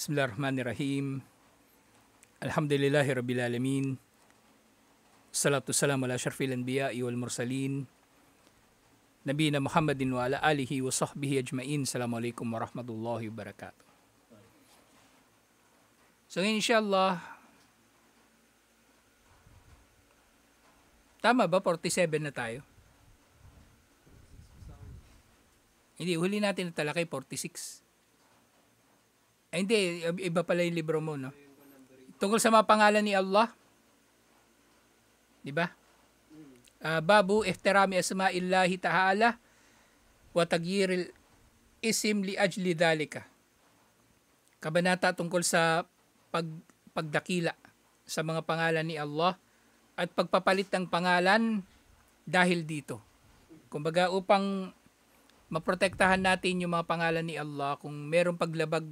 Bismillahirrahmanirrahim. Alhamdulillahi Rabbil Alamin. Salatu salam ala syarfil anbiya'i wal mursalin. Nabiyina Muhammadin wa ala alihi wa sahbihi ajmain. Assalamualaikum warahmatullahi wabarakatuh. So inshallah, tama ba 47 na tayo? Hindi, huli natin na talakay 46. Ay, hindi, iba pala yung libro mo, no? Tungkol sa mga pangalan ni Allah. Di ba? Babu ihtirami asma'illahi ta'ala wa tagyiril isim li ajli dhalika. Kabanata tungkol sa pagdakila sa mga pangalan ni Allah at pagpapalit ng pangalan dahil dito. Kumbaga upang maprotektahan natin yung mga pangalan ni Allah, kung merong paglabag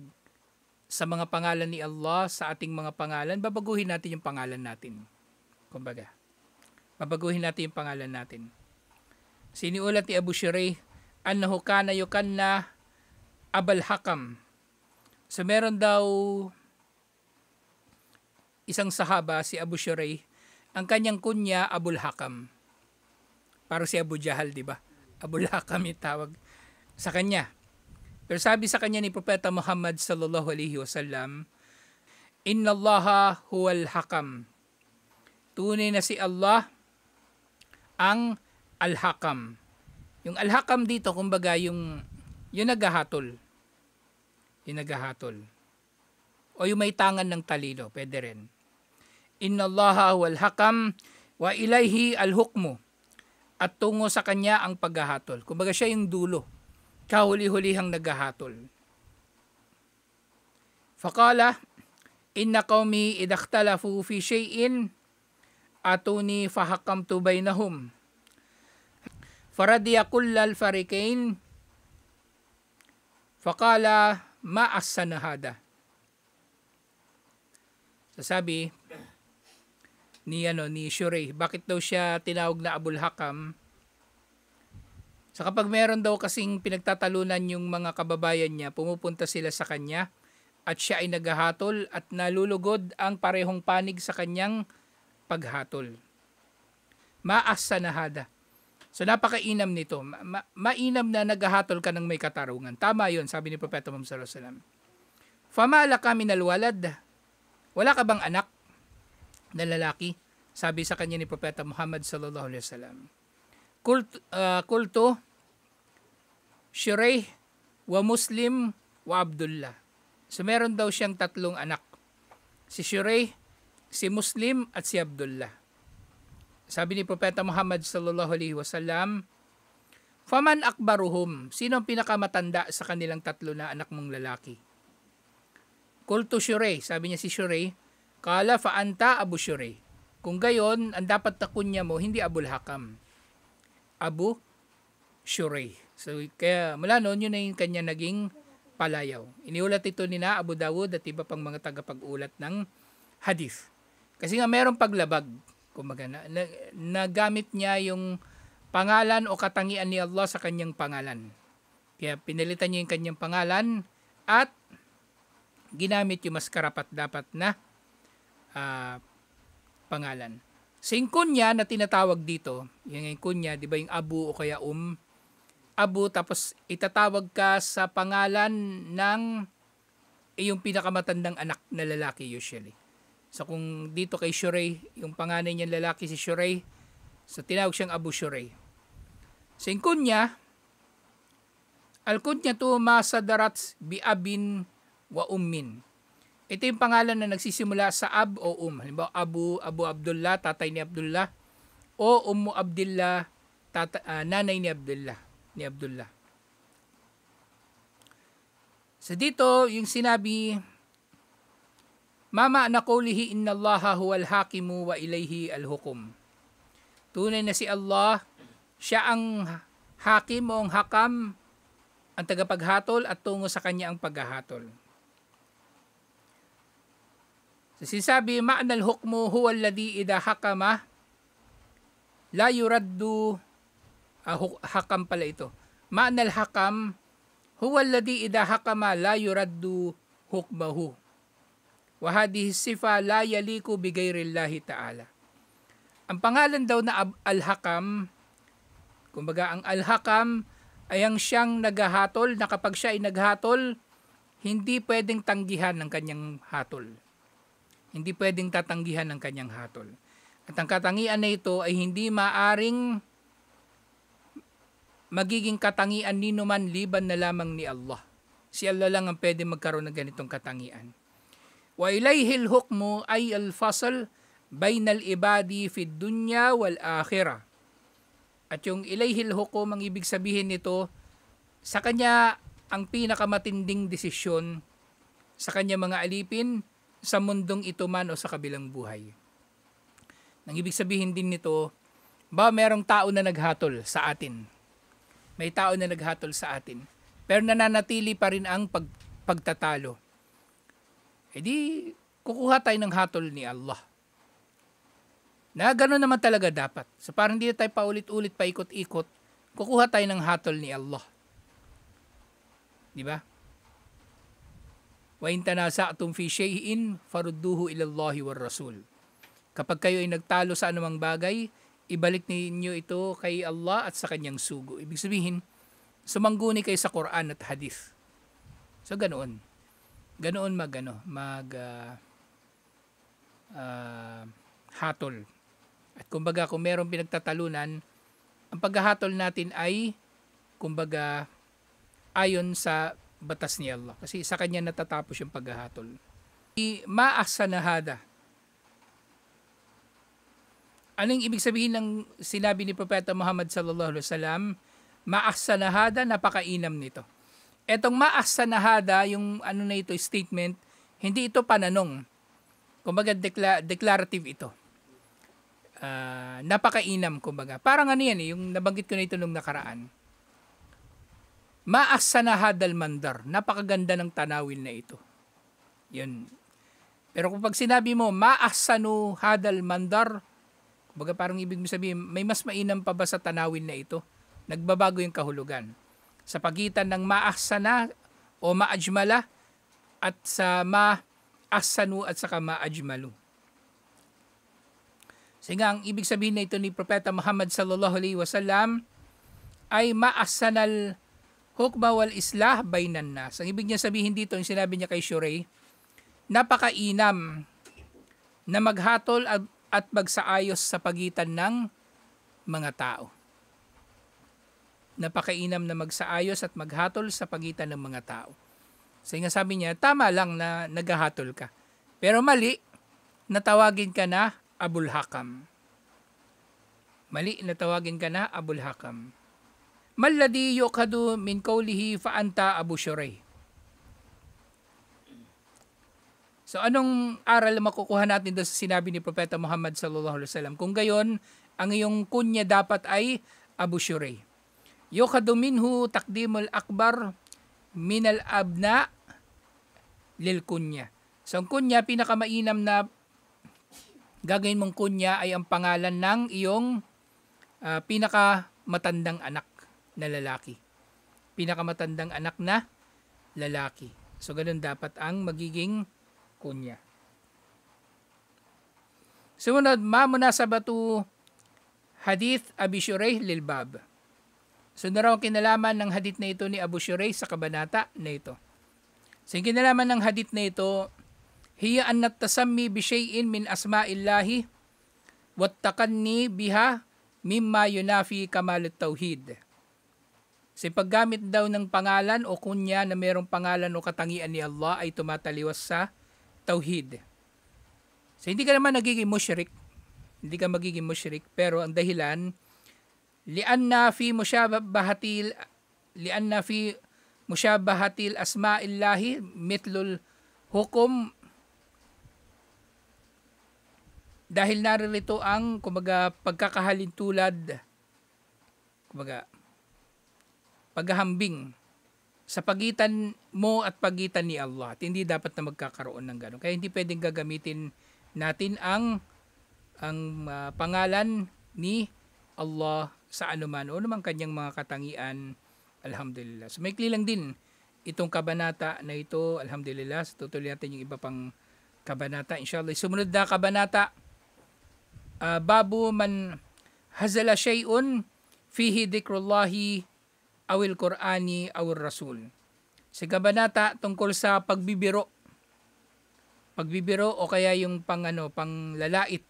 sa mga pangalan ni Allah, sa ating mga pangalan, babaguhin natin yung pangalan natin. Kumbaga, babaguhin natin yung pangalan natin. Siniulat ni Abu Shuraih, annahu kana yukanna Abul Hakam. So meron daw isang sahaba, si Abu Shuraih, ang kanyang kunya Abul Hakam. Para si Abu Jahal, di ba? Abul Hakam yung tawag sa kanya. Pero sabi sa kanya ni Propeta Muhammad sallallahu alaihi wasallam, Inna Allaha huwal hakam. Tunay na si Allah ang al-hakam. Yung al-hakam dito, kumbaga yung naghahatol. Yung naghahatol. O yung may tangan ng talino, pwede rin. Inna Allaha huwal hakam wa ilayhi al-hukmu. At tungo sa kanya ang paghahatol. Kumbaga siya yung dulo. Kahuli-hulihang naghahatol. Faqala, inna qawmi idakhtalafu fi shay'in atuni fahakamtu bainahum. Faradiya kullal farikain. Faqala, ma'as sanahada. Sasabi ni Shuraih, bakit daw siya tinawag na Abul Hakam? So kapag meron daw kasing pinagtatalunan yung mga kababayan niya, pumupunta sila sa kanya at siya ay naghahatol at nalulugod ang parehong panig sa kanyang paghatol. Ma'as sanahada. So napakainam nito. Mainam na naghahatol ka ng may katarungan. Tama yun, sabi ni Propeta Muhammad sallallahu alaihi wasallam. Famala ka minal walad. Wala ka bang anak na lalaki? Sabi sa kanya ni Propeta Muhammad sallallahu alaihi wasallam. Kulto Shuraih wa Muslim wa Abdullah. So meron daw siyang tatlong anak. Si Shuraih, si Muslim at si Abdullah. Sabi ni Propeta Muhammad sallallahu alaihi wasallam, faman akbaruhum, sino ang pinakamatanda sa kanilang tatlo na anak mong lalaki? Kultu Shuraih, sabi niya si Shuraih, kala fa anta Abu Shuraih. Kung gayon, ang dapat na kunya mo, hindi Abul Hakam, Abu Shuraih. So kaya mula noon, yun na yung kanya naging palayaw. Iniulat ito ni na Abu Dawud at iba pang mga tagapag-ulat ng hadith. Kasi nga merong paglabag. Kumbaga, nagamit niya yung pangalan o katangian ni Allah sa kanyang pangalan. Kaya pinalitan niya yung kanyang pangalan at ginamit yung mas karapat dapat na pangalan. So yung kunya na tinatawag dito, yung kunya, di ba yung Abu o kaya Abu, tapos itatawag ka sa pangalan ng yung pinakamatandang anak na lalaki usually. So kung dito kay Shuraih, yung panganay niyang lalaki si Shuraih, so tinawag siyang Abu Shuraih. So yung kunya, al-kunya tu masadarat bi abin wa ummin. Ito yung pangalan na nagsisimula sa ab o Halimbawa, Abu Abdullah, tatay ni Abdullah, o Ummu Abdullah, nanay ni Abdullah. So dito, yung sinabi, Mama na qawlihi inna Allaha huwal hakimu wa ilayhi al-hukum. Tunay na si Allah, siya ang hakim o ang hakam, ang tagapaghatol at tungo sa kanya ang paghahatol. So sinasabi, ma'anal hukmu huwa alladhi idha hakama la yuraddu hakam pala ito. Ma'anal hakam huwa alladhi idha hakama la yuraddu hukmahu. Wa hadhihi sifa la yaliku bi ghairillahi ta'ala. Ang pangalan daw na Al-Hakam, kumbaga ang Al-Hakam ay ang siyang naghahatol na kapag siya ay naghatol, hindi pwedeng tanggihan ng kanyang hatol. Hindi pwedeng tatanggihan ng kanyang hatol. At ang katangian na ito ay hindi maaring magiging katangian ni numan liban na lamang ni Allah. Si Allah lang ang pwede magkaroon ng ganitong katangian. Wa ilayhil hukmu ay al-fasl bainal ibadi fid dunya wal akhirah. At yung ilayhil hukum, ang ibig sabihin nito, sa kanya ang pinakamatinding desisyon sa kanya mga alipin sa mundong ito man o sa kabilang buhay. Ang ibig sabihin din nito, ba merong tao na naghatol sa atin? May tao na naghatol sa atin. Pero nananatili pa rin ang pagtatalo. E di, kukuha tayo ng hatol ni Allah. Na gano'n naman talaga dapat. So parang hindi tayo paulit-ulit, paikot-ikot, kukuha tayo ng hatol ni Allah. Di ba? Wa in tanasa'tum fi shay'in farudduhu ila Allahi war Rasul. Kapag kayo ay nagtalo sa anumang bagay, ibalik ninyo ito kay Allah at sa kanyang sugo. Ibig sabihin, sumangguni kayo sa Quran at Hadith. So ganoon. Ganoon hatol. At kumbaga kung merong pinagtatalunan, ang paghahatol natin ay kumbaga ayon sa batas ni Allah. Kasi sa kanya natatapos yung paghahatol. Ma'asanahada. Anong ibig sabihin ng sinabi ni Propeta Muhammad sallallahu alaihi wasallam? Ma'asanahada, napakainam nito. Etong ma'asanahada, yung ano na ito, statement, hindi ito pananong. Kumbaga declarative ito. Napakainam, kumbaga. Parang ano yan, yung nabanggit ko na ito nung nakaraan. Ma'asanahadal mandar. Napakaganda ng tanawin na ito. Yun. Pero kung pag sinabi mo, ma'asanu hadal mandar, kumbaga parang ibig sabihin, may mas mainam pa ba sa tanawin na ito? Nagbabago yung kahulugan. Sa pagitan ng ma'asana o ma'ajmala at sa ma'asanu at saka ma'ajmalu. Sige, ang ibig sabihin na ito ni Propeta Muhammad sallallahu alaihi wasallam ay ma'asanal hukma wal islah bainan nas. Ang ibig niya sabihin dito, yung sinabi niya kay Shurey, napakainam na maghatol at magsaayos sa pagitan ng mga tao. Napakainam na magsaayos at maghatol sa pagitan ng mga tao. So nga sabi niya, tama lang na naghahatol ka. Pero mali, natawagin ka na Abul Hakam. Mali, natawagin ka na Abul Hakam. Malladhi yuqadu min qawlihi fa anta Abu Shurey. So anong aral makukuha natin doon sa sinabi ni Propeta Muhammad sallallahu alaihi wasallam? Kung gayon, ang iyong kunya dapat ay Abu Shurey. Yuqadu minhu taqdimul akbar minal abna lil kunya. So ang kunya, pinakamainam na gagawin mong kunya ay ang pangalan ng iyong pinakamatandang anak na lalaki. Pinakamatandang anak na lalaki. So ganun dapat ang magiging kunya. Sumunod, ma munasabatu hadith Abi Shurey lil bab. So naraw kinalaman ng hadith na ito ni Abu Shurey sa kabanata na ito. So yung kinalaman ng hadith na ito, hiya an natasammi bi shay'in min asma'illahi wattaqanni biha mimma yunafi kamalut tauhid. So paggamit daw ng pangalan o kunya na mayroong pangalan o katangian ni Allah ay tumataliwas sa tauhid. So hindi ka naman nagiging musyrik. Hindi ka magiging musyrik, pero ang dahilan lianna fi musyabahatil asma'illahi mitlul hukum, dahil naririto ang kumbaga pagkakahalintulad, kumbaga paghahambing sa pagitan mo at pagitan ni Allah. At hindi dapat na magkakaroon ng gano'n. Kaya hindi pwedeng gagamitin natin ang pangalan ni Allah sa anuman o naman kanyang mga katangian. Alhamdulillah. So maikli lang din itong kabanata na ito. Alhamdulillah, tutuloy natin yung iba pang kabanata. Inshallah, sumunod na kabanata, babu man hazala shay'un fihi dhikrullahi awil Qur'ani awil Rasul. Sa kabanata tungkol sa pagbibiro o kaya yung panglalait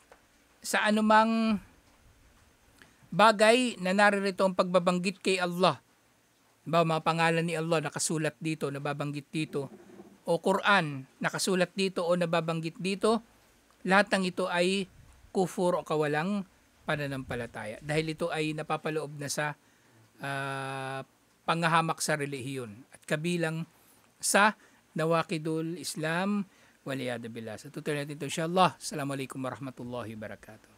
sa anumang bagay na naririto ang pagbabanggit kay Allah. Mga pangalan ni Allah nakasulat dito, nababanggit dito, o Quran nakasulat dito o nababanggit dito, lahat ng ito ay kufur o kawalang pananampalataya. Dahil ito ay napapaloob na sa panghahamak sa relihiyon at kabilang sa nawakidul Islam waliyad billah. Sa tutuloy natin ito inshallah. Assalamualaikum warahmatullahi wabarakatuh.